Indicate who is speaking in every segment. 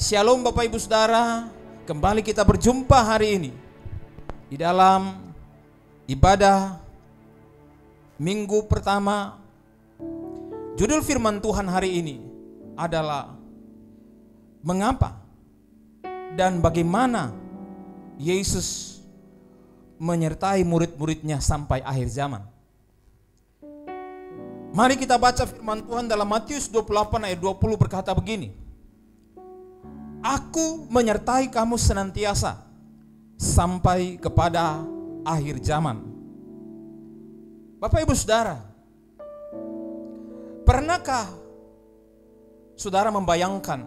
Speaker 1: Shalom Bapak Ibu Saudara, kembali kita berjumpa hari ini di dalam ibadah minggu pertama. Judul firman Tuhan hari ini adalah mengapa dan bagaimana Yesus menyertai murid-muridnya sampai akhir zaman. Mari kita baca firman Tuhan dalam Matius 28 ayat 20 berkata begini. Aku menyertai kamu senantiasa sampai kepada akhir zaman. Bapak Ibu Saudara, pernahkah saudara membayangkan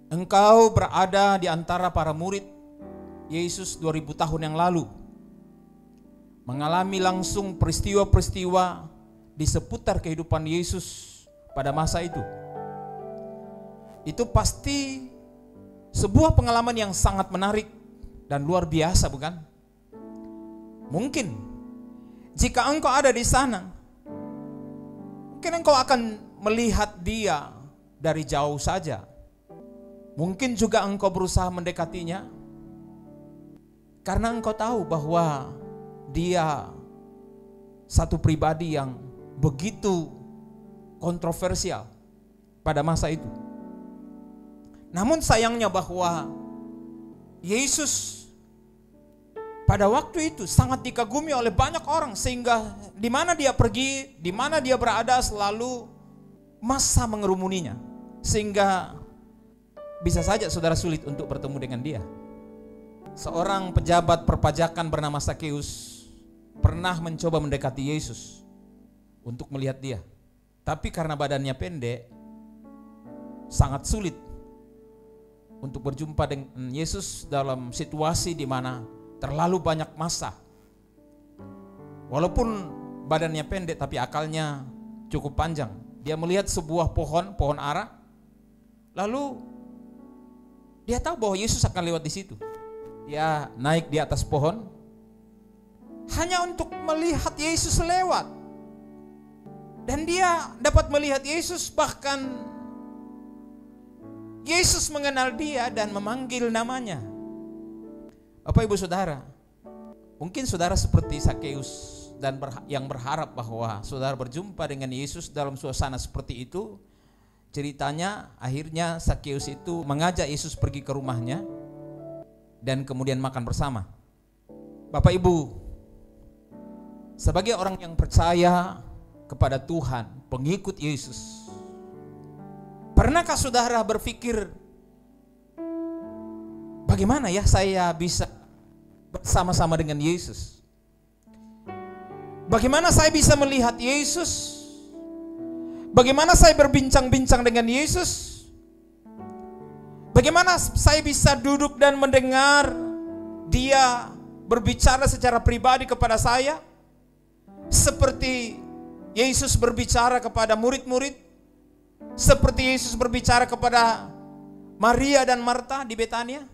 Speaker 1: engkau berada di antara para murid Yesus 2000 tahun yang lalu, mengalami langsung peristiwa-peristiwa di seputar kehidupan Yesus pada masa itu? Itu pasti sebuah pengalaman yang sangat menarik dan luar biasa, bukan? Mungkin jika engkau ada di sana, mungkin engkau akan melihat dia dari jauh saja. Mungkin juga engkau berusaha mendekatinya karena engkau tahu bahwa dia satu pribadi yang begitu kontroversial pada masa itu. Namun sayangnya bahwa Yesus pada waktu itu sangat dikagumi oleh banyak orang, sehingga di mana dia pergi, di mana dia berada selalu massa mengerumuninya, sehingga bisa saja saudara sulit untuk bertemu dengan dia. Seorang pejabat perpajakan bernama Sakeus pernah mencoba mendekati Yesus untuk melihat dia, tapi karena badannya pendek sangat sulit untuk berjumpa dengan Yesus dalam situasi di mana terlalu banyak massa. Walaupun badannya pendek tapi akalnya cukup panjang. Dia melihat sebuah pohon ara, lalu dia tahu bahwa Yesus akan lewat di situ. Dia naik di atas pohon hanya untuk melihat Yesus lewat. Dan dia dapat melihat Yesus, bahkan Yesus mengenal dia dan memanggil namanya. Bapak Ibu Saudara, mungkin saudara seperti Sakeus dan yang berharap bahwa saudara berjumpa dengan Yesus dalam suasana seperti itu. Ceritanya akhirnya Sakeus itu mengajak Yesus pergi ke rumahnya dan kemudian makan bersama. Bapak Ibu, sebagai orang yang percaya kepada Tuhan, pengikut Yesus, pernahkah saudara berpikir, bagaimana ya saya bisa bersama-sama dengan Yesus? Bagaimana saya bisa melihat Yesus? Bagaimana saya berbincang-bincang dengan Yesus? Bagaimana saya bisa duduk dan mendengar dia berbicara secara pribadi kepada saya? Seperti Yesus berbicara kepada murid-murid, seperti Yesus berbicara kepada Maria dan Marta di Betania,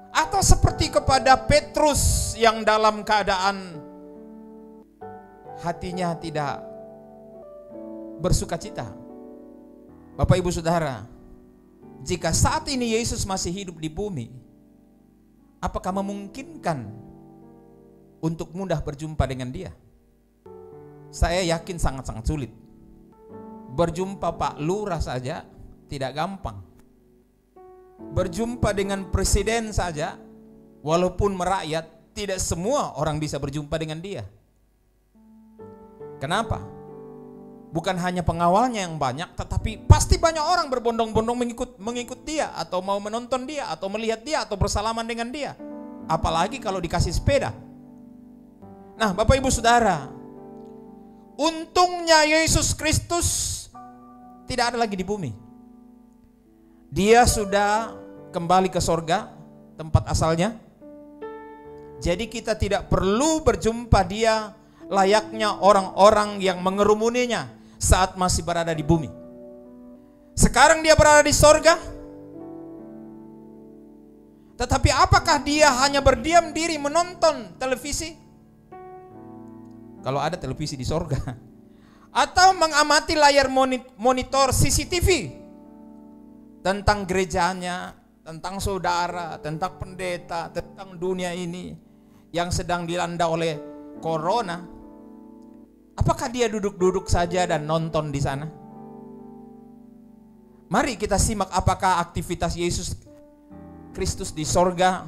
Speaker 1: atau seperti kepada Petrus yang dalam keadaan hatinya tidak bersukacita. Bapak Ibu Saudara, jika saat ini Yesus masih hidup di bumi, apakah memungkinkan untuk mudah berjumpa dengan dia? Saya yakin sangat-sangat sulit. Berjumpa Pak Lurah saja tidak gampang. Berjumpa dengan presiden saja, walaupun merakyat, tidak semua orang bisa berjumpa dengan dia. Kenapa? Bukan hanya pengawalnya yang banyak, tetapi pasti banyak orang berbondong-bondong mengikut dia, atau mau menonton dia, atau melihat dia, atau bersalaman dengan dia. Apalagi kalau dikasih sepeda. Nah, Bapak Ibu Saudara, untungnya Yesus Kristus tidak ada lagi di bumi. Dia sudah kembali ke sorga, tempat asalnya. Jadi kita tidak perlu berjumpa dia layaknya orang-orang yang mengerumuninya saat masih berada di bumi. Sekarang dia berada di sorga. Tetapi apakah dia hanya berdiam diri menonton televisi? Kalau ada televisi di sorga. Atau mengamati layar monitor CCTV? tentang gerejanya, tentang saudara, tentang pendeta, tentang dunia ini yang sedang dilanda oleh corona, apakah dia duduk-duduk saja dan nonton di sana? Mari kita simak apakah aktivitas Yesus Kristus di sorga,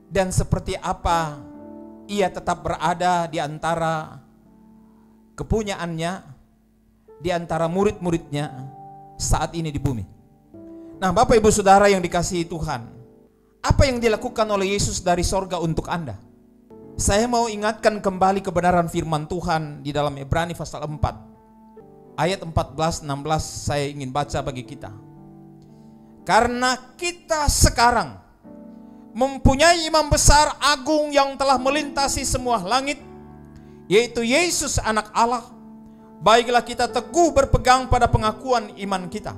Speaker 1: dan seperti apa ia tetap berada di antara kepunyaannya, di antara murid-muridnya saat ini di bumi. Nah, Bapak Ibu Saudara yang dikasihi Tuhan, apa yang dilakukan oleh Yesus dari sorga untuk Anda? Saya mau ingatkan kembali kebenaran firman Tuhan di dalam Ibrani pasal 4 ayat 14-16. Saya ingin baca bagi kita. Karena kita sekarang mempunyai imam besar agung yang telah melintasi semua langit, yaitu Yesus anak Allah, baiklah kita teguh berpegang pada pengakuan iman kita.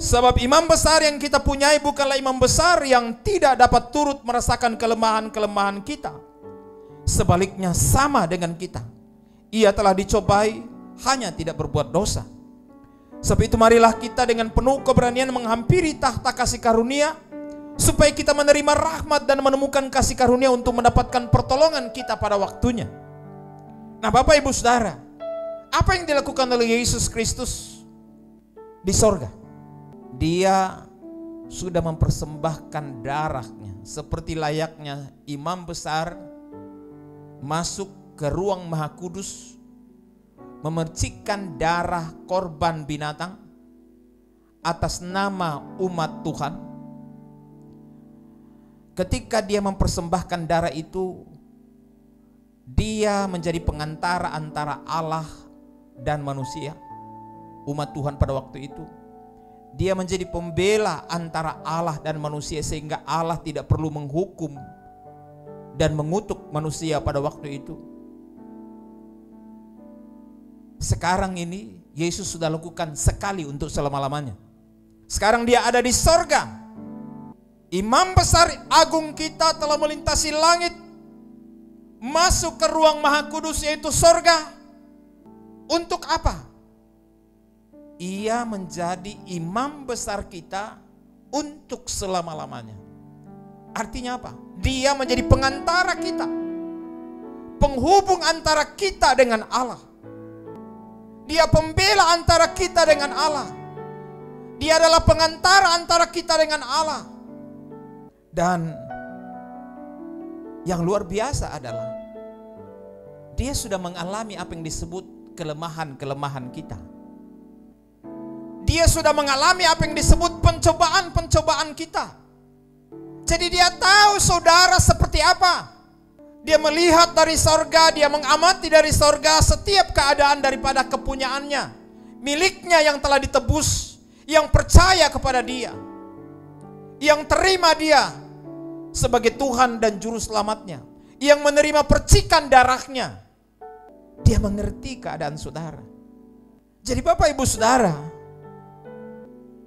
Speaker 1: Sebab imam besar yang kita punyai bukanlah imam besar yang tidak dapat turut merasakan kelemahan-kelemahan kita. Sebaliknya sama dengan kita, ia telah dicobai, hanya tidak berbuat dosa. Sebab itu marilah kita dengan penuh keberanian menghampiri tahta kasih karunia, supaya kita menerima rahmat dan menemukan kasih karunia untuk mendapatkan pertolongan kita pada waktunya. Nah, Bapak Ibu Saudara, apa yang dilakukan oleh Yesus Kristus di sorga? Dia sudah mempersembahkan darahnya seperti layaknya imam besar masuk ke ruang maha kudus, memercikkan darah korban binatang atas nama umat Tuhan. Ketika dia mempersembahkan darah itu, dia menjadi pengantara antara Allah dan manusia, umat Tuhan pada waktu itu. Dia menjadi pembela antara Allah dan manusia, sehingga Allah tidak perlu menghukum dan mengutuk manusia pada waktu itu. Sekarang ini Yesus sudah lakukan sekali untuk selama-lamanya. Sekarang dia ada di sorga. Imam besar agung kita telah melintasi langit, masuk ke ruang maha kudus yaitu sorga. Untuk apa? Ia menjadi imam besar kita untuk selama-lamanya. Artinya apa? Dia menjadi pengantara kita, penghubung antara kita dengan Allah. Dia pembela antara kita dengan Allah. Dia adalah pengantara antara kita dengan Allah. Dan yang luar biasa adalah dia sudah mengalami apa yang disebut kelemahan-kelemahan kita. Dia sudah mengalami apa yang disebut pencobaan-pencobaan kita. Jadi dia tahu saudara seperti apa. Dia melihat dari sorga, dia mengamati dari sorga setiap keadaan daripada kepunyaannya, miliknya yang telah ditebus, yang percaya kepada dia, yang terima dia sebagai Tuhan dan Juru Selamatnya, yang menerima percikan darahnya. Dia mengerti keadaan saudara. Jadi Bapak Ibu Saudara,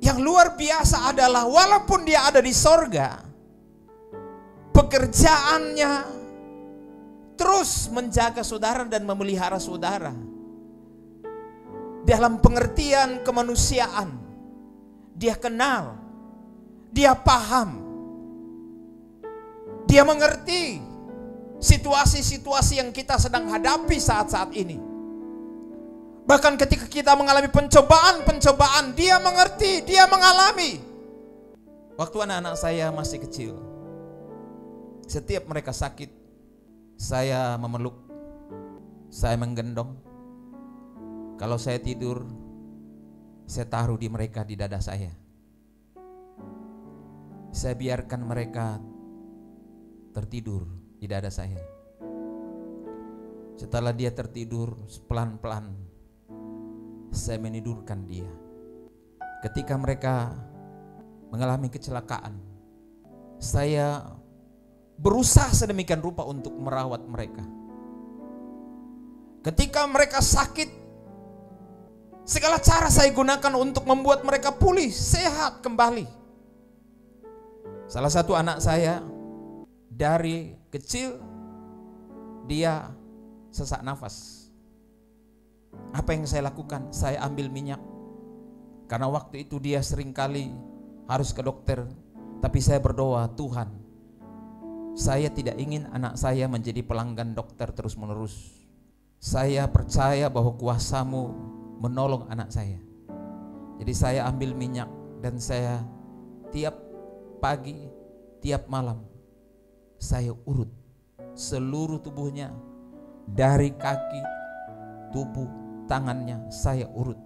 Speaker 1: yang luar biasa adalah walaupun dia ada di sorga, pekerjaannya terus menjaga saudara dan memelihara saudara. Dalam pengertian kemanusiaan, dia kenal, dia paham, dia mengerti situasi-situasi yang kita sedang hadapi saat-saat ini. Bahkan ketika kita mengalami pencobaan-pencobaan, dia mengerti, dia mengalami. Waktu anak-anak saya masih kecil, setiap mereka sakit, saya memeluk, saya menggendong. Kalau saya tidur, saya taruh di mereka di dada saya. Saya biarkan mereka tertidur di dada saya. Setelah dia tertidur, pelan-pelan saya menidurkan dia. Ketika mereka mengalami kecelakaan, saya berusaha sedemikian rupa untuk merawat mereka. Ketika mereka sakit, segala cara saya gunakan untuk membuat mereka pulih, sehat kembali. Salah satu anak saya dari kecil dia sesak nafas. Apa yang saya lakukan? Saya ambil minyak, Karena waktu itu dia seringkali harus ke dokter. Tapi saya berdoa, Tuhan, saya tidak ingin anak saya menjadi pelanggan dokter terus-menerus. Saya percaya bahwa kuasa-Mu menolong anak saya. Jadi saya ambil minyak dan saya tiap pagi, tiap malam saya urut seluruh tubuhnya, dari kaki, tubuh, tangannya saya urut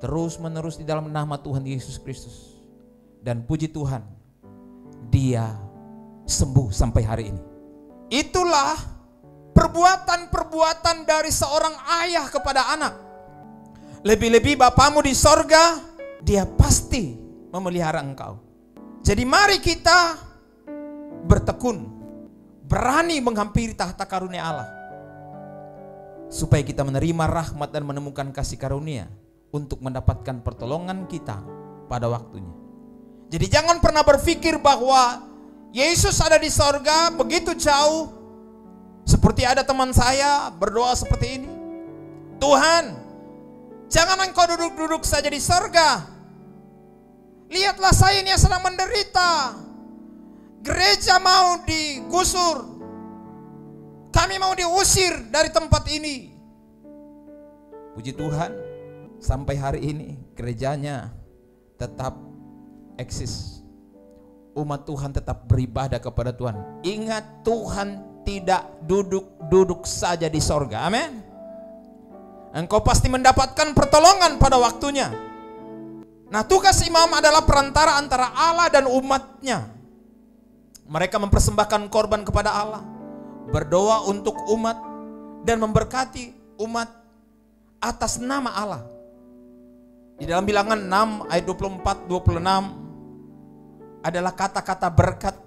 Speaker 1: terus menerus di dalam nama Tuhan Yesus Kristus. Dan puji Tuhan, dia sembuh sampai hari ini. Itulah perbuatan-perbuatan dari seorang ayah kepada anak. Lebih-lebih Bapamu di sorga, dia pasti memelihara engkau. Jadi mari kita bertekun, berani menghampiri tahta karunia Allah, supaya kita menerima rahmat dan menemukan kasih karunia untuk mendapatkan pertolongan kita pada waktunya. Jadi jangan pernah berpikir bahwa Yesus ada di sorga begitu jauh. Seperti ada teman saya berdoa seperti ini, Tuhan, jangan engkau duduk-duduk saja di sorga. Lihatlah saya ini yang sedang menderita. Gereja mau digusur, kami mau diusir dari tempat ini. Puji Tuhan, sampai hari ini gerejanya tetap eksis. Umat Tuhan tetap beribadah kepada Tuhan. Ingat, Tuhan tidak duduk-duduk saja di sorga. Amin. Engkau pasti mendapatkan pertolongan pada waktunya. Nah, tugas imam adalah perantara antara Allah dan umatnya. Mereka mempersembahkan korban kepada Allah, berdoa untuk umat, dan memberkati umat atas nama Allah. Di dalam Bilangan 6 ayat 24-26 adalah kata-kata berkat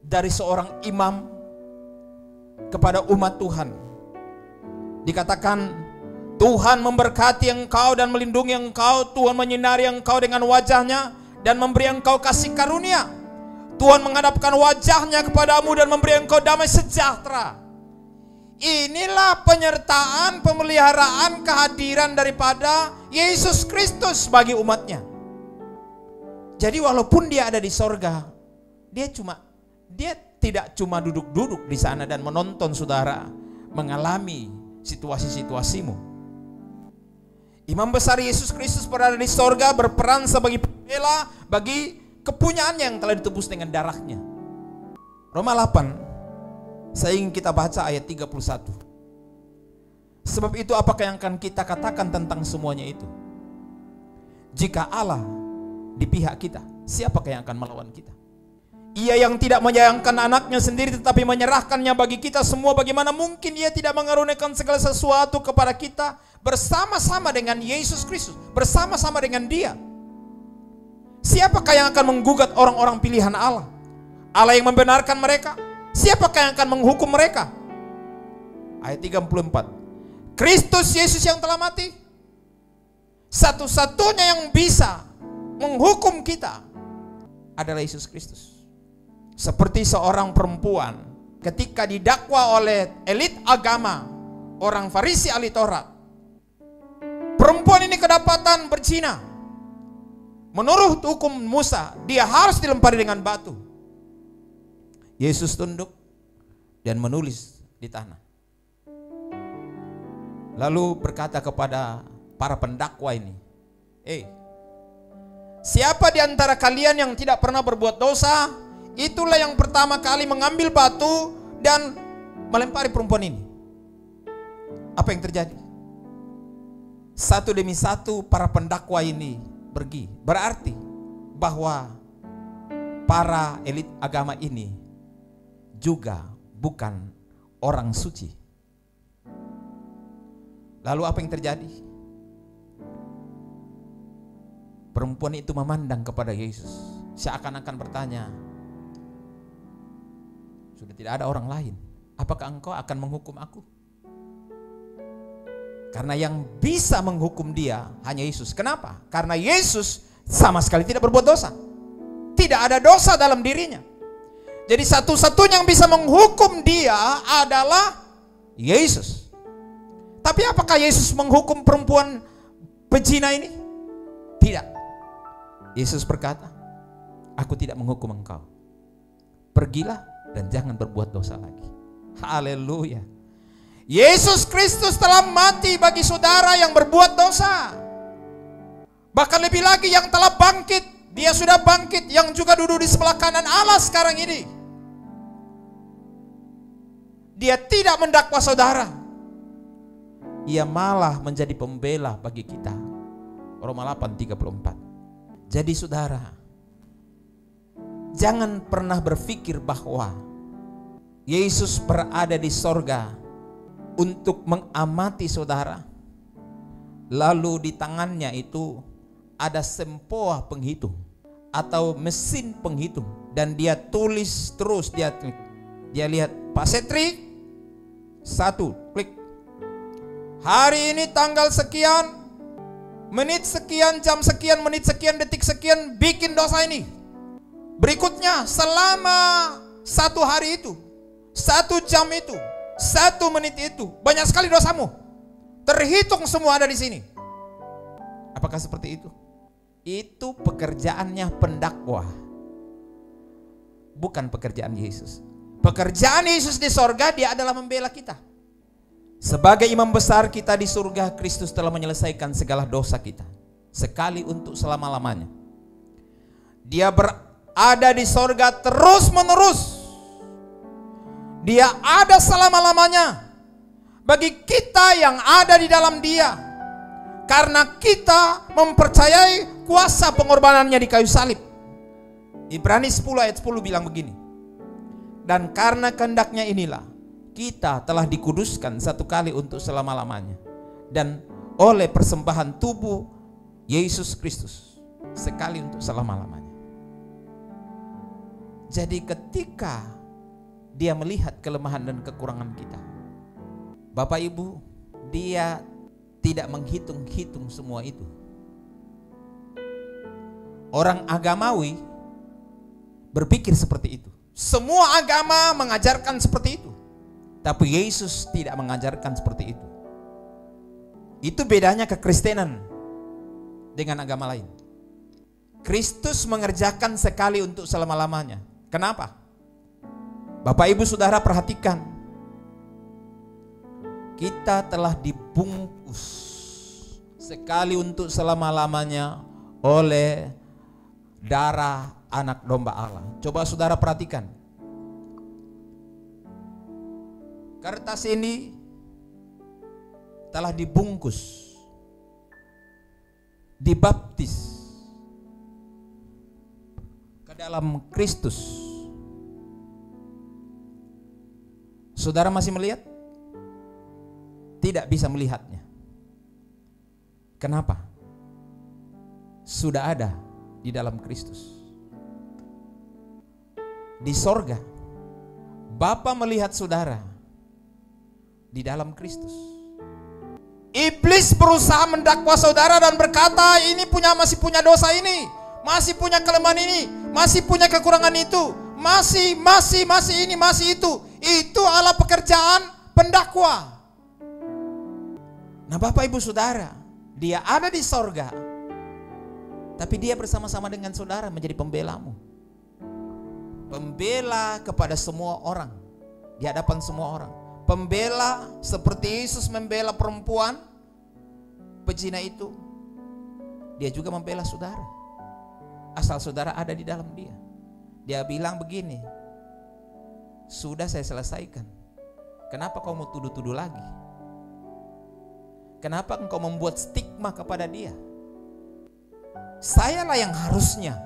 Speaker 1: dari seorang imam kepada umat Tuhan. Dikatakan, Tuhan memberkati engkau dan melindungi engkau. Tuhan menyinari engkau dengan wajahnya dan memberi engkau kasih karunia. Tuhan menghadapkan wajahnya kepadamu dan memberi engkau damai sejahtera. Inilah penyertaan, pemeliharaan, kehadiran daripada Yesus Kristus bagi umatnya. Jadi walaupun dia ada di sorga, dia tidak cuma duduk-duduk di sana dan menonton saudara mengalami situasi-situasimu. Imam besar Yesus Kristus berada di sorga, berperan sebagai pembela bagi kepunyaannya yang telah ditebus dengan darahnya. Roma 8, saya ingin kita baca ayat 31. Sebab itu apakah yang akan kita katakan tentang semuanya itu? Jika Allah di pihak kita, siapakah yang akan melawan kita? Ia yang tidak menyayangkan anaknya sendiri tetapi menyerahkannya bagi kita semua, bagaimana mungkin ia tidak mengaruniakan segala sesuatu kepada kita bersama-sama dengan Yesus Kristus, bersama-sama dengan dia? Siapakah yang akan menggugat orang-orang pilihan Allah? Allah yang membenarkan mereka. Siapakah yang akan menghukum mereka? Ayat 34. Kristus Yesus yang telah mati, satu-satunya yang bisa menghukum kita adalah Yesus Kristus. Seperti seorang perempuan ketika didakwa oleh elit agama, orang Farisi ahli Taurat. Perempuan ini kedapatan berzina. Menurut hukum Musa, dia harus dilempari dengan batu. Yesus tunduk dan menulis di tanah. Lalu berkata kepada para pendakwa ini, siapa di antara kalian yang tidak pernah berbuat dosa, itulah yang pertama kali mengambil batu dan melempari perempuan ini. Apa yang terjadi? Satu demi satu para pendakwa ini pergi. Berarti bahwa para elit agama ini juga bukan orang suci. Lalu apa yang terjadi? Perempuan itu memandang kepada Yesus, seakan-akan bertanya, sudah tidak ada orang lain, apakah engkau akan menghukum aku? Karena yang bisa menghukum dia hanya Yesus. Kenapa? Karena Yesus sama sekali tidak berbuat dosa. Tidak ada dosa dalam dirinya. Jadi satu-satunya yang bisa menghukum dia adalah Yesus. Tapi apakah Yesus menghukum perempuan pezina ini? Tidak. Yesus berkata, aku tidak menghukum engkau. Pergilah dan jangan berbuat dosa lagi. Haleluya. Yesus Kristus telah mati bagi saudara yang berbuat dosa. Bahkan lebih lagi yang telah bangkit. Dia sudah bangkit, yang juga duduk di sebelah kanan Allah sekarang ini. Dia tidak mendakwa saudara. Ia malah menjadi pembela bagi kita. Roma 8:34. Jadi saudara, jangan pernah berpikir bahwa Yesus berada di sorga untuk mengamati saudara, lalu di tangannya itu ada sempoa penghitung atau mesin penghitung, dan dia tulis terus, dia lihat, Pak Setri 1, klik, hari ini tanggal sekian, menit sekian, jam sekian, menit sekian, detik sekian, bikin dosa ini. Berikutnya selama 1 hari itu, 1 jam itu, 1 menit itu, banyak sekali dosamu. Terhitung semua ada di sini. Apakah seperti itu? Itu pekerjaannya pendakwa, bukan pekerjaan Yesus. Pekerjaan Yesus di sorga, dia adalah membela kita. Sebagai imam besar kita di surga, Kristus telah menyelesaikan segala dosa kita sekali untuk selama-lamanya. Dia berada di sorga terus menerus. Dia ada selama-lamanya bagi kita yang ada di dalam dia, karena kita mempercayai kuasa pengorbanannya di kayu salib. Ibrani 10 ayat 10 bilang begini, dan karena kehendaknya inilah kita telah dikuduskan satu kali untuk selama-lamanya, dan oleh persembahan tubuh Yesus Kristus sekali untuk selama-lamanya. Jadi ketika dia melihat kelemahan dan kekurangan kita, Bapak Ibu, dia tidak menghitung-hitung semua itu. Orang agamawi berpikir seperti itu. Semua agama mengajarkan seperti itu, tapi Yesus tidak mengajarkan seperti itu. Itu bedanya kekristenan dengan agama lain. Kristus mengerjakan sekali untuk selama-lamanya. Kenapa? Bapak Ibu Saudara perhatikan, kita telah dibungkus sekali untuk selama-lamanya oleh darah anak domba Allah. Coba saudara perhatikan, kertas ini telah dibungkus, dibaptis ke dalam Kristus. Saudara masih melihat? Tidak bisa melihatnya. Kenapa? Sudah ada di dalam Kristus. Di sorga, Bapa melihat saudara di dalam Kristus. Iblis berusaha mendakwa saudara dan berkata, ini masih punya dosa ini, masih punya kelemahan ini, masih punya kekurangan itu, masih ini, masih itu. Itu adalah pekerjaan pendakwa. Nah Bapak Ibu Saudara, dia ada di sorga, tapi dia bersama-sama dengan saudara menjadi pembelamu. Pembela kepada semua orang, di hadapan semua orang. Pembela seperti Yesus membela perempuan pezina itu, dia juga membela saudara. Asal saudara ada di dalam dia. Dia bilang begini, sudah saya selesaikan. Kenapa kau mau tuduh-tuduh lagi? Kenapa engkau membuat stigma kepada dia? Sayalah yang harusnya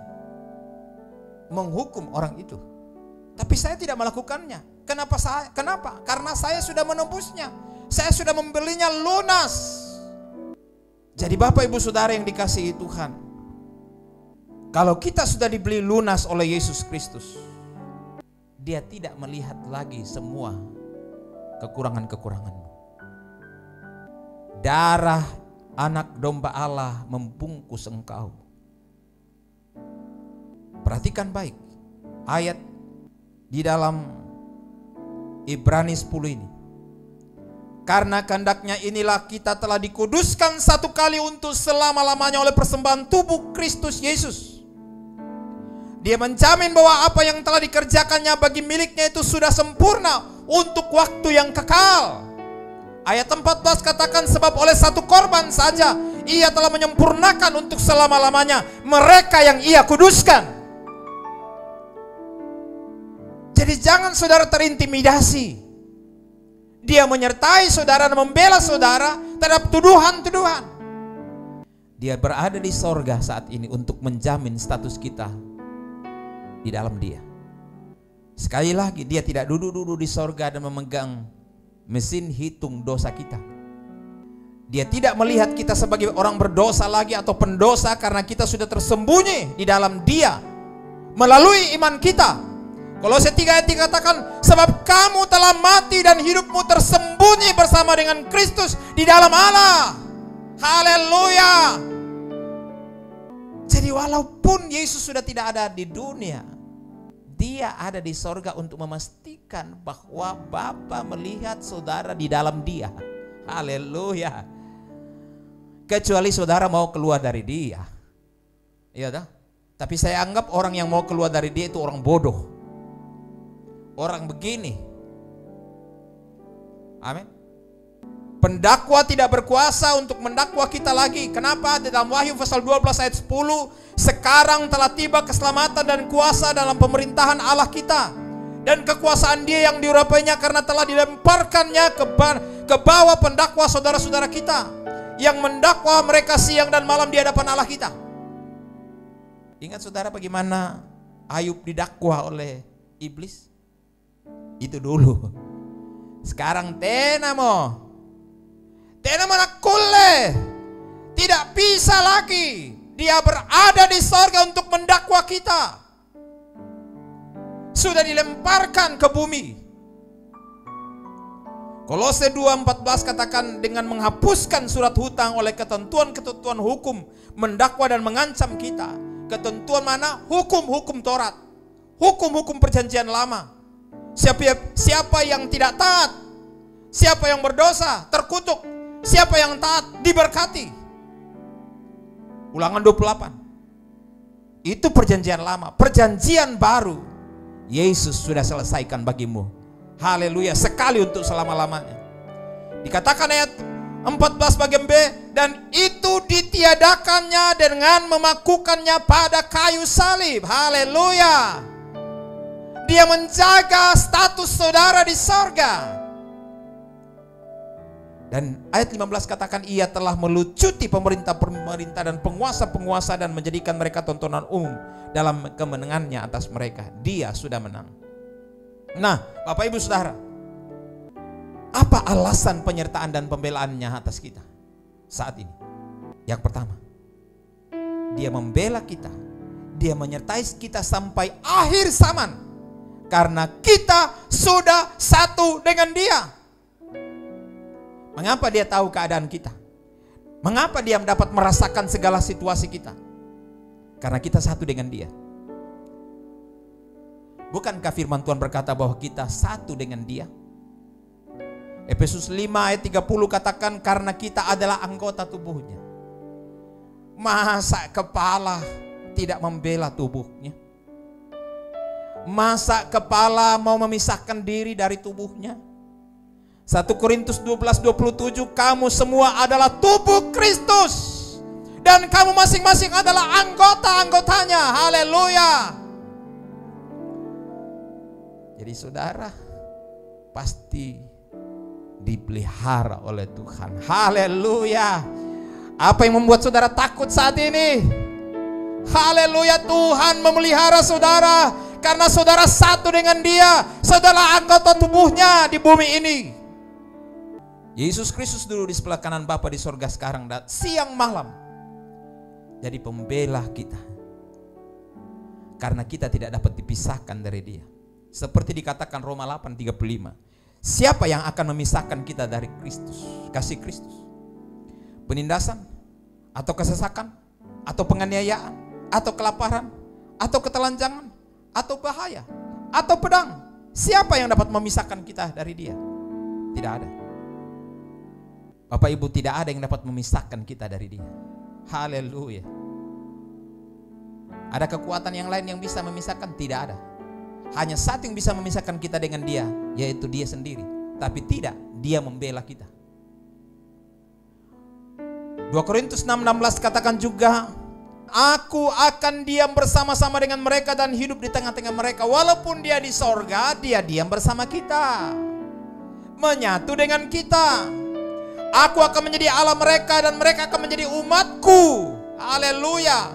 Speaker 1: menghukum orang itu, tapi saya tidak melakukannya. Kenapa? Karena saya sudah menembusnya. Saya sudah membelinya lunas. Jadi Bapak Ibu Saudara yang dikasihi Tuhan, kalau kita sudah dibeli lunas oleh Yesus Kristus, dia tidak melihat lagi semua kekurangan-kekuranganmu. Darah anak domba Allah membungkus engkau. Perhatikan baik ayat di dalam Ibrani 10 ini. Karena kehendaknya inilah kita telah dikuduskan satu kali untuk selama-lamanya oleh persembahan tubuh Kristus Yesus. Dia menjamin bahwa apa yang telah dikerjakannya bagi miliknya itu sudah sempurna untuk waktu yang kekal. Ayat 14 katakan, sebab oleh satu korban saja ia telah menyempurnakan untuk selama-lamanya mereka yang ia kuduskan. Jadi jangan saudara terintimidasi. Dia menyertai saudara dan membela saudara terhadap tuduhan-tuduhan. Dia berada di sorga saat ini untuk menjamin status kita di dalam Dia. Sekali lagi, Dia tidak duduk-duduk di sorga dan memegang mesin hitung dosa kita. Dia tidak melihat kita sebagai orang berdosa lagi atau pendosa, karena kita sudah tersembunyi di dalam Dia melalui iman kita. Kolose 3 ayat 3 katakan, sebab kamu telah mati dan hidupmu tersembunyi bersama dengan Kristus di dalam Allah. Haleluya. Jadi walaupun Yesus sudah tidak ada di dunia, Dia ada di sorga untuk memastikan bahwa Bapa melihat saudara di dalam Dia. Haleluya. Kecuali saudara mau keluar dari Dia. Iya dah. Tapi saya anggap orang yang mau keluar dari Dia itu orang bodoh. Orang begini. Amin. Pendakwa tidak berkuasa untuk mendakwa kita lagi. Kenapa? Di dalam Wahyu pasal 12 ayat 10, sekarang telah tiba keselamatan dan kuasa dalam pemerintahan Allah kita, dan kekuasaan Dia yang diurapainya karena telah dilemparkannya ke bawah pendakwa saudara-saudara kita yang mendakwa mereka siang dan malam di hadapan Allah kita. Ingat saudara bagaimana Ayub didakwa oleh iblis? Itu dulu. Sekarang tenamo nakulle, tidak bisa lagi. Dia berada di sorga untuk mendakwa kita. Sudah dilemparkan ke bumi. Kolose 2:14 katakan, dengan menghapuskan surat hutang oleh ketentuan-ketentuan hukum, mendakwa dan mengancam kita. Ketentuan mana? Hukum-hukum Taurat, hukum-hukum perjanjian lama. Siapa yang tidak taat, siapa yang berdosa terkutuk, siapa yang taat diberkati. Ulangan 28. Itu perjanjian lama. Perjanjian baru Yesus sudah selesaikan bagimu. Haleluya, sekali untuk selama-lamanya. Dikatakan ayat 14 bagian B, dan itu ditiadakannya dengan memakukannya pada kayu salib. Haleluya. Dia menjaga status saudara di sorga. Dan ayat 15 katakan, ia telah melucuti pemerintah-pemerintah dan penguasa-penguasa dan menjadikan mereka tontonan umum dalam kemenangannya atas mereka. Dia sudah menang. Nah, Bapak Ibu Saudara, apa alasan penyertaan dan pembelaannya atas kita saat ini? Yang pertama, Dia membela kita. Dia menyertai kita sampai akhir zaman. Karena kita sudah satu dengan Dia. Mengapa Dia tahu keadaan kita? Mengapa Dia dapat merasakan segala situasi kita? Karena kita satu dengan Dia. Bukankah firman Tuhan berkata bahwa kita satu dengan Dia? Efesus 5 ayat 30 katakan, karena kita adalah anggota tubuhnya. Masa kepala tidak membela tubuhnya? Masa kepala mau memisahkan diri dari tubuhnya? 1 Korintus 12:27, kamu semua adalah tubuh Kristus dan kamu masing-masing adalah anggota-anggotanya. Haleluya. Jadi saudara pasti dipelihara oleh Tuhan. Haleluya. Apa yang membuat saudara takut saat ini? Haleluya, Tuhan memelihara saudara karena saudara satu dengan Dia. Saudara anggota tubuhnya di bumi ini. Yesus Kristus dulu di sebelah kanan Bapa di sorga sekarang dan siang malam jadi pembela kita. Karena kita tidak dapat dipisahkan dari Dia. Seperti dikatakan Roma 8:35. Siapa yang akan memisahkan kita dari Kristus, kasih Kristus? Penindasan, atau kesesakan, atau penganiayaan, atau kelaparan, atau ketelanjangan, atau bahaya, atau pedang. Siapa yang dapat memisahkan kita dari Dia? Tidak ada. Bapak Ibu, tidak ada yang dapat memisahkan kita dari Dia. Haleluya. Ada kekuatan yang lain yang bisa memisahkan? Tidak ada. Hanya satu yang bisa memisahkan kita dengan Dia, yaitu Dia sendiri. Tapi tidak, Dia membela kita. 2 Korintus 6:16 katakan juga, aku akan diam bersama-sama dengan mereka dan hidup di tengah-tengah mereka. Walaupun Dia di sorga, Dia diam bersama kita, menyatu dengan kita. Aku akan menjadi Allah mereka dan mereka akan menjadi umatku. Haleluya.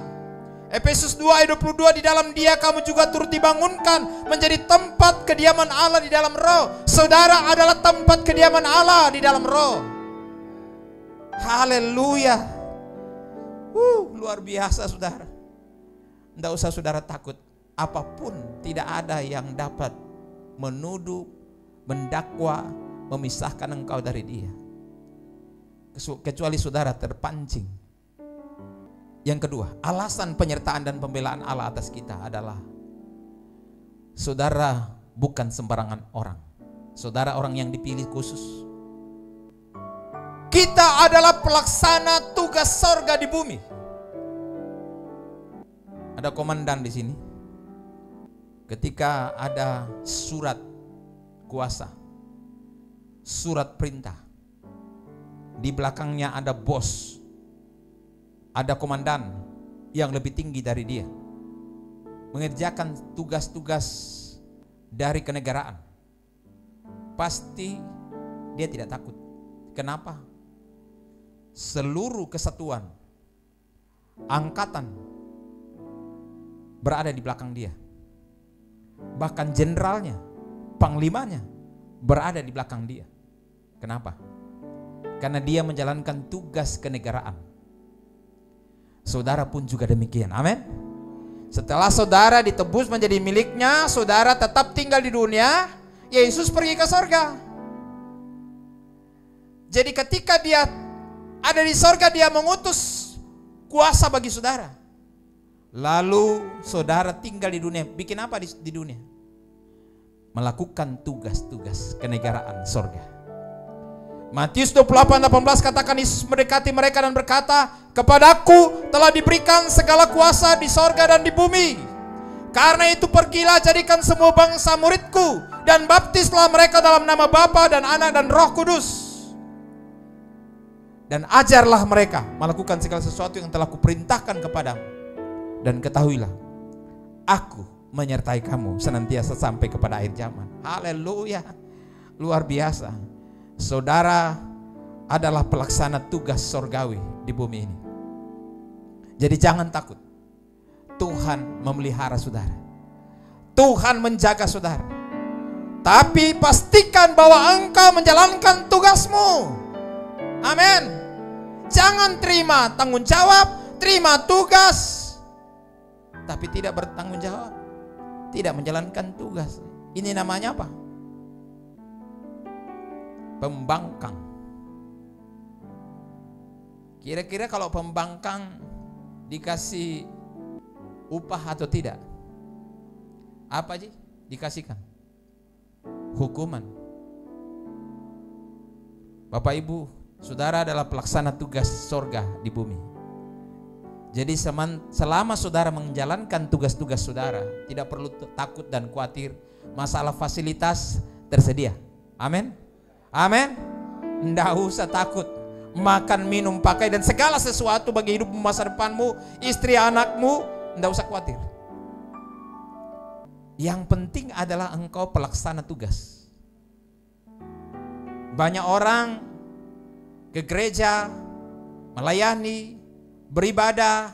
Speaker 1: Efesus 2 ayat 22, di dalam Dia kamu juga turut dibangunkan menjadi tempat kediaman Allah di dalam roh. Saudara adalah tempat kediaman Allah di dalam roh. Haleluya. Luar biasa saudara. Tidak usah saudara takut. Apapun tidak ada yang dapat menuduh, mendakwa, memisahkan engkau dari Dia, kecuali saudara terpancing. Yang kedua, alasan penyertaan dan pembelaan Allah atas kita adalah saudara bukan sembarangan orang. Saudara orang yang dipilih khusus. Kita adalah pelaksana tugas sorga di bumi. Ada komandan di sini. Ketika ada surat kuasa, surat perintah, di belakangnya ada bos, ada komandan yang lebih tinggi dari dia, mengerjakan tugas-tugas dari kenegaraan. Pasti dia tidak takut. Kenapa? Seluruh kesatuan angkatan berada di belakang dia. Bahkan jenderalnya, panglimanya berada di belakang dia. Kenapa? Karena dia menjalankan tugas kenegaraan. Saudara pun juga demikian. Amin. Setelah saudara ditebus menjadi miliknya, saudara tetap tinggal di dunia. Yesus pergi ke sorga. Jadi ketika Dia ada di sorga, Dia mengutus kuasa bagi saudara. Lalu saudara tinggal di dunia. Bikin apa di dunia? Melakukan tugas-tugas kenegaraan sorga. Matius 28:18 katakan, Yesus mendekati mereka dan berkata, kepadaku telah diberikan segala kuasa di sorga dan di bumi. Karena itu pergilah, jadikan semua bangsa muridku, dan baptislah mereka dalam nama Bapa dan Anak dan Roh Kudus. Dan ajarlah mereka melakukan segala sesuatu yang telah kuperintahkan kepadamu. Dan ketahuilah, aku menyertai kamu senantiasa sampai kepada akhir zaman. Haleluya. Luar biasa. Saudara adalah pelaksana tugas sorgawi di bumi ini. Jadi jangan takut. Tuhan memelihara saudara. Tuhan menjaga saudara. Tapi pastikan bahwa engkau menjalankan tugasmu. Amin. Jangan terima tanggung jawab, terima tugas, tapi tidak bertanggung jawab, tidak menjalankan tugas. Ini namanya apa? Pembangkang. Kira-kira kalau pembangkang dikasih upah atau tidak? Apa sih dikasihkan? Hukuman. Bapak Ibu, saudara adalah pelaksana tugas sorga di bumi. Jadi selama saudara menjalankan tugas-tugas saudara, tidak perlu takut dan khawatir. Masalah fasilitas tersedia. Amin. Amin. Tidak usah takut. Makan, minum, pakai, dan segala sesuatu bagi hidup masa depanmu, istri, anakmu, tidak usah khawatir. Yang penting adalah engkau pelaksana tugas. Banyak orang ke gereja, melayani, beribadah,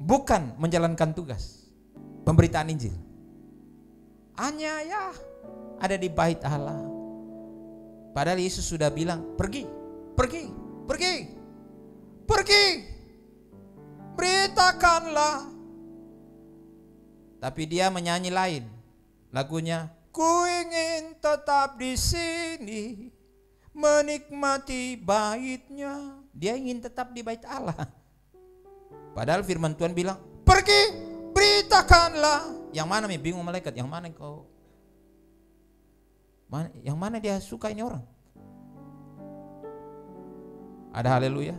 Speaker 1: bukan menjalankan tugas pemberitaan Injil. Hanya ya ada di bait Allah. Padahal Yesus sudah bilang, pergi, pergi, pergi, pergi, beritakanlah. Tapi dia menyanyi lain. Lagunya, ku ingin tetap di sini, menikmati baitnya. Dia ingin tetap di bait Allah. Padahal firman Tuhan bilang, pergi, beritakanlah. Yang mana nih? Bingung malaikat, yang mana kau? Yang mana dia suka ini orang? Ada haleluya.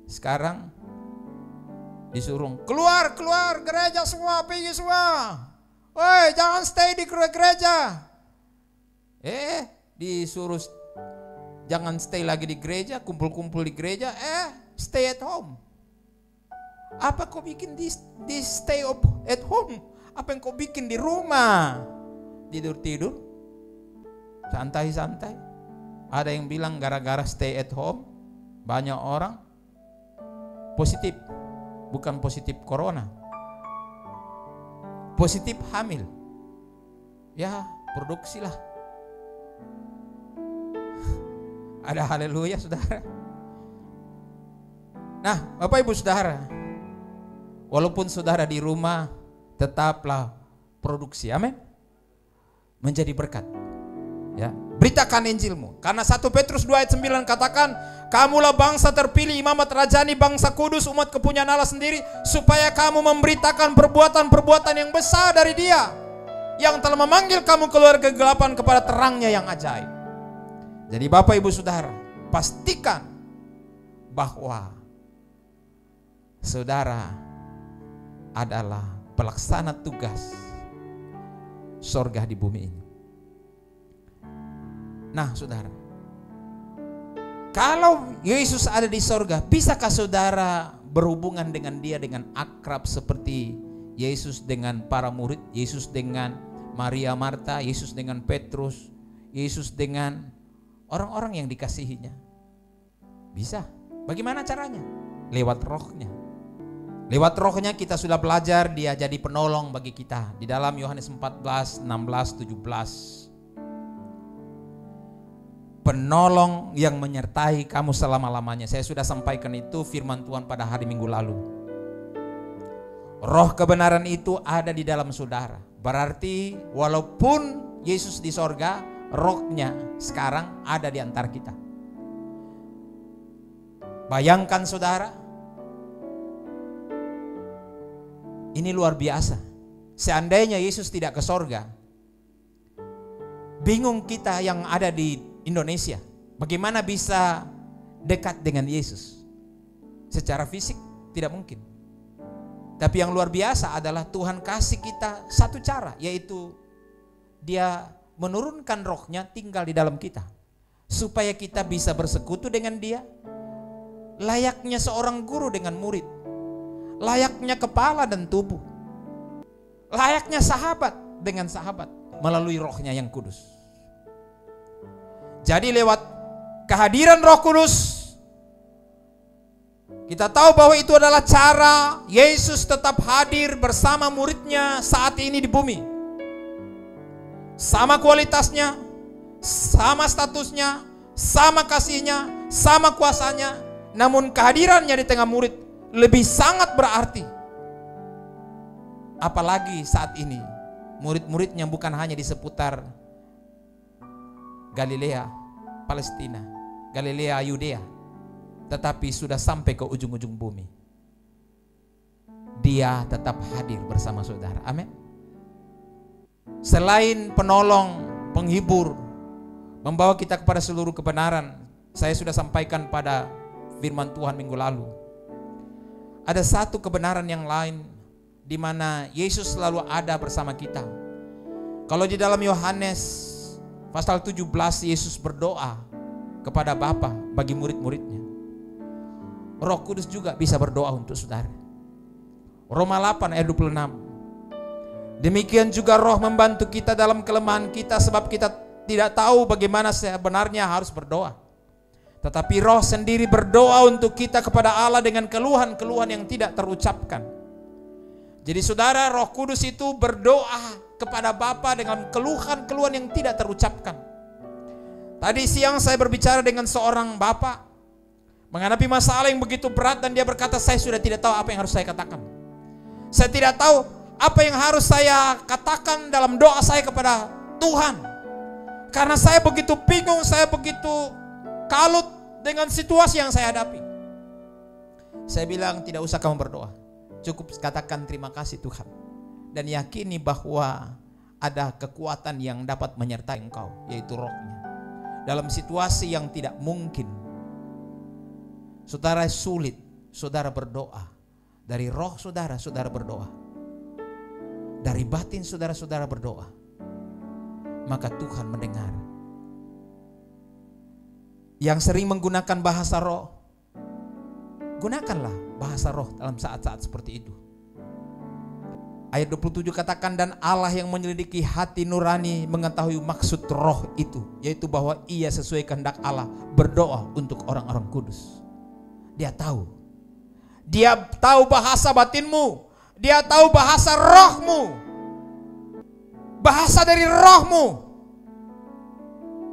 Speaker 1: Sekarang disuruh keluar gereja semua, pergi semua. Woi, jangan stay di gereja. Disuruh jangan stay lagi di gereja, kumpul-kumpul di gereja. Stay at home. Apa kau bikin di stay at home? Apa yang kau bikin di rumah? Tidur-tidur, santai-santai. Ada yang bilang gara-gara stay at home, banyak orang positif. Bukan positif corona, positif hamil. Ya, produksilah. Ada haleluya, saudara. Nah, Bapak Ibu Saudara, walaupun saudara di rumah, tetaplah produksi, amin, menjadi berkat. Ya, beritakan Injilmu. Karena 1 Petrus 2 ayat 9 katakan, kamulah bangsa terpilih, imamat rajani, bangsa kudus, umat kepunyaan Allah sendiri, supaya kamu memberitakan perbuatan-perbuatan yang besar dari Dia yang telah memanggil kamu keluar kegelapan kepada terangnya yang ajaib. Jadi Bapak Ibu Saudara, pastikan bahwa saudara adalah pelaksana tugas sorga di bumi ini. Nah saudara, kalau Yesus ada di sorga, bisakah saudara berhubungan dengan Dia dengan akrab seperti Yesus dengan para murid, Yesus dengan Maria Marta, Yesus dengan Petrus, Yesus dengan orang-orang yang dikasihinya? Bisa. Bagaimana caranya? Lewat rohnya. Lewat rohnya kita sudah belajar Dia jadi penolong bagi kita. Di dalam Yohanes 14, 16, 17. Penolong yang menyertai kamu selama-lamanya. Saya sudah sampaikan itu firman Tuhan pada hari Minggu lalu. Roh kebenaran itu ada di dalam saudara. Berarti walaupun Yesus di sorga, rohnya sekarang ada di antara kita. Bayangkan saudara, ini luar biasa. Seandainya Yesus tidak ke sorga, bingung kita yang ada di Indonesia, bagaimana bisa dekat dengan Yesus? Secara fisik tidak mungkin. Tapi yang luar biasa adalah Tuhan kasih kita satu cara, yaitu Dia menurunkan rohnya tinggal di dalam kita, supaya kita bisa bersekutu dengan Dia, layaknya seorang guru dengan murid, layaknya kepala dan tubuh, layaknya sahabat dengan sahabat, melalui rohnya yang kudus. Jadi lewat kehadiran Roh Kudus, kita tahu bahwa itu adalah cara Yesus tetap hadir bersama muridnya saat ini di bumi. Sama kualitasnya, sama statusnya, sama kasihnya, sama kuasanya. Namun kehadirannya di tengah murid lebih sangat berarti. Apalagi saat ini murid-muridnya bukan hanya di seputar Galilea, Palestina, Galilea, Yudea, tetapi sudah sampai ke ujung-ujung bumi. Dia tetap hadir bersama saudara. Amin. Selain penolong, penghibur, membawa kita kepada seluruh kebenaran, saya sudah sampaikan pada firman Tuhan minggu lalu. Ada satu kebenaran yang lain di mana Yesus selalu ada bersama kita. Kalau di dalam Yohanes pasal 17, Yesus berdoa kepada Bapa bagi murid-muridnya. Roh Kudus juga bisa berdoa untuk saudara. Roma 8 ayat 26. Demikian juga Roh membantu kita dalam kelemahan kita, sebab kita tidak tahu bagaimana sebenarnya harus berdoa. Tetapi Roh sendiri berdoa untuk kita kepada Allah dengan keluhan-keluhan yang tidak terucapkan. Jadi saudara, Roh Kudus itu berdoa kepada Bapa dengan keluhan-keluhan yang tidak terucapkan. Tadi siang saya berbicara dengan seorang bapak menghadapi masalah yang begitu berat, dan dia berkata, saya sudah tidak tahu apa yang harus saya katakan. Saya tidak tahu apa yang harus saya katakan dalam doa saya kepada Tuhan. Karena saya begitu bingung, saya begitu kalut dengan situasi yang saya hadapi. Saya bilang, tidak usah kamu berdoa, cukup katakan terima kasih Tuhan, dan yakini bahwa ada kekuatan yang dapat menyertai engkau, yaitu rohnya. Dalam situasi yang tidak mungkin, saudara sulit, saudara berdoa. Dari roh saudara, saudara berdoa. Dari batin saudara, saudara berdoa. Maka Tuhan mendengar. Yang sering menggunakan bahasa roh, gunakanlah bahasa roh dalam saat-saat seperti itu. Ayat 27 katakan, dan Allah yang menyelidiki hati nurani mengetahui maksud roh itu, yaitu bahwa ia sesuai kehendak Allah berdoa untuk orang-orang kudus. Dia tahu. Dia tahu bahasa batinmu. Dia tahu bahasa rohmu. Bahasa dari rohmu.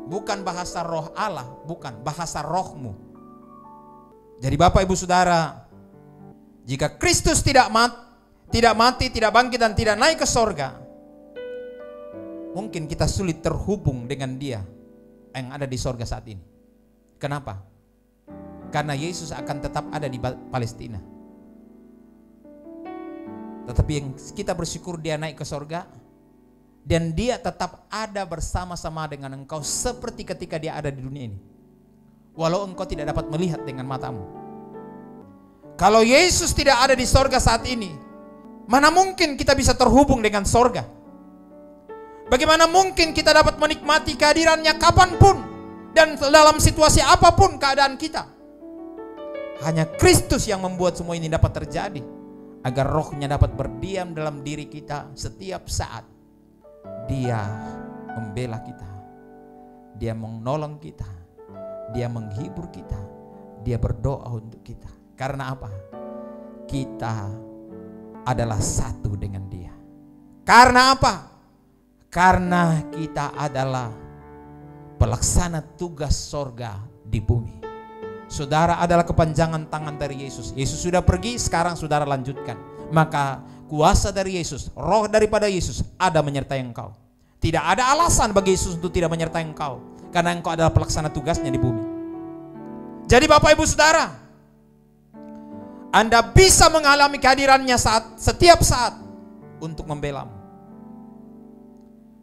Speaker 1: Bukan bahasa roh Allah, bukan bahasa rohmu. Jadi Bapak Ibu Saudara, jika Kristus tidak mati, tidak bangkit dan tidak naik ke sorga, mungkin kita sulit terhubung dengan Dia yang ada di sorga saat ini. Kenapa? Karena Yesus akan tetap ada di Palestina. Tetapi yang kita bersyukur Dia naik ke sorga, dan Dia tetap ada bersama-sama dengan engkau seperti ketika Dia ada di dunia ini. Walau engkau tidak dapat melihat dengan matamu. Kalau Yesus tidak ada di sorga saat ini, mana mungkin kita bisa terhubung dengan sorga? Bagaimana mungkin kita dapat menikmati kehadirannya kapanpun dan dalam situasi apapun keadaan kita? Hanya Kristus yang membuat semua ini dapat terjadi, agar rohnya dapat berdiam dalam diri kita setiap saat. Dia membela kita, Dia menolong kita, Dia menghibur kita, Dia berdoa untuk kita. Karena apa? Kita adalah satu dengan Dia. Karena apa? Karena kita adalah pelaksana tugas sorga di bumi. Saudara adalah kepanjangan tangan dari Yesus. Yesus sudah pergi, sekarang saudara lanjutkan. Maka kuasa dari Yesus, roh daripada Yesus ada menyertai engkau. Tidak ada alasan bagi Yesus untuk tidak menyertai engkau, karena engkau adalah pelaksana tugasnya di bumi. Jadi Bapak Ibu Saudara, Anda bisa mengalami kehadirannya setiap saat untuk membelamu.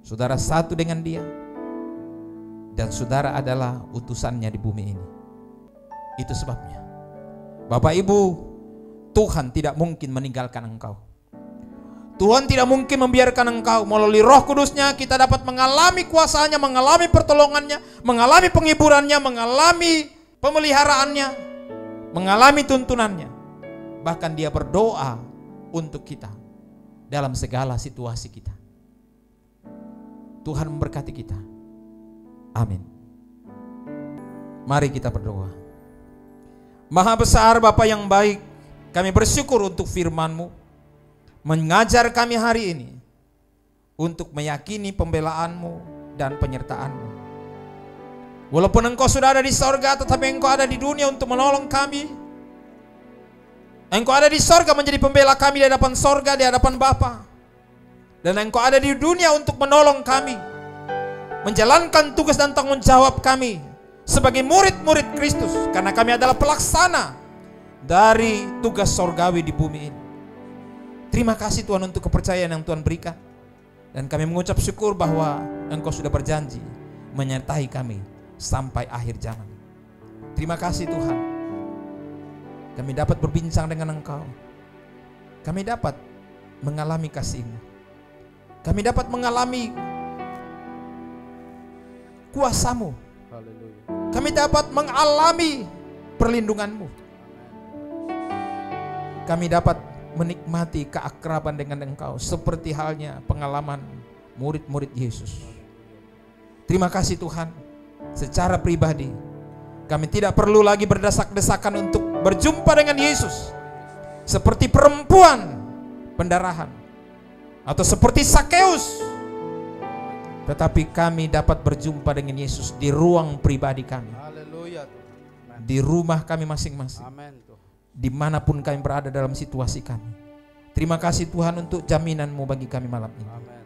Speaker 1: Saudara satu dengan Dia, dan saudara adalah utusannya di bumi ini. Itu sebabnya Bapak Ibu, Tuhan tidak mungkin meninggalkan engkau. Tuhan tidak mungkin membiarkan engkau. Melalui Roh Kudusnya kita dapat mengalami kuasanya, mengalami pertolongannya, mengalami penghiburannya, mengalami pemeliharaannya, mengalami tuntunannya. Bahkan Dia berdoa untuk kita dalam segala situasi kita. Tuhan memberkati kita. Amin. Mari kita berdoa. Maha besar Bapa yang baik, kami bersyukur untuk firman-Mu, mengajar kami hari ini untuk meyakini pembelaanmu dan penyertaanmu. Walaupun engkau sudah ada di sorga, tetapi engkau ada di dunia untuk menolong kami. Engkau ada di sorga menjadi pembela kami di hadapan sorga, di hadapan Bapa. Dan engkau ada di dunia untuk menolong kami, menjalankan tugas dan tanggung jawab kami sebagai murid-murid Kristus, karena kami adalah pelaksana dari tugas sorgawi di bumi ini. Terima kasih Tuhan untuk kepercayaan yang Tuhan berikan. Dan kami mengucap syukur bahwa Engkau sudah berjanji menyertai kami sampai akhir zaman. Terima kasih Tuhan. Kami dapat berbincang dengan Engkau. Kami dapat mengalami kasih-Mu. Kami dapat mengalami kuasa-Mu. Kami dapat mengalami perlindungan-Mu. Kami dapat menikmati keakraban dengan Engkau seperti halnya pengalaman murid-murid Yesus. Terima kasih Tuhan. Secara pribadi kami tidak perlu lagi berdesak-desakan untuk berjumpa dengan Yesus seperti perempuan pendarahan atau seperti Sakeus. Tetapi kami dapat berjumpa dengan Yesus di ruang pribadi kami. Haleluya. Di rumah kami masing-masing. Amin. Dimanapun kami berada dalam situasi kami. Terima kasih Tuhan untuk jaminan-Mu bagi kami malam ini. Amen.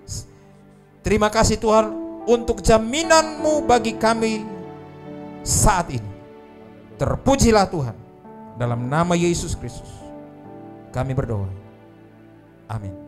Speaker 1: Terima kasih Tuhan untuk jaminan-Mu bagi kami saat ini. Terpujilah Tuhan. Dalam nama Yesus Kristus kami berdoa. Amin.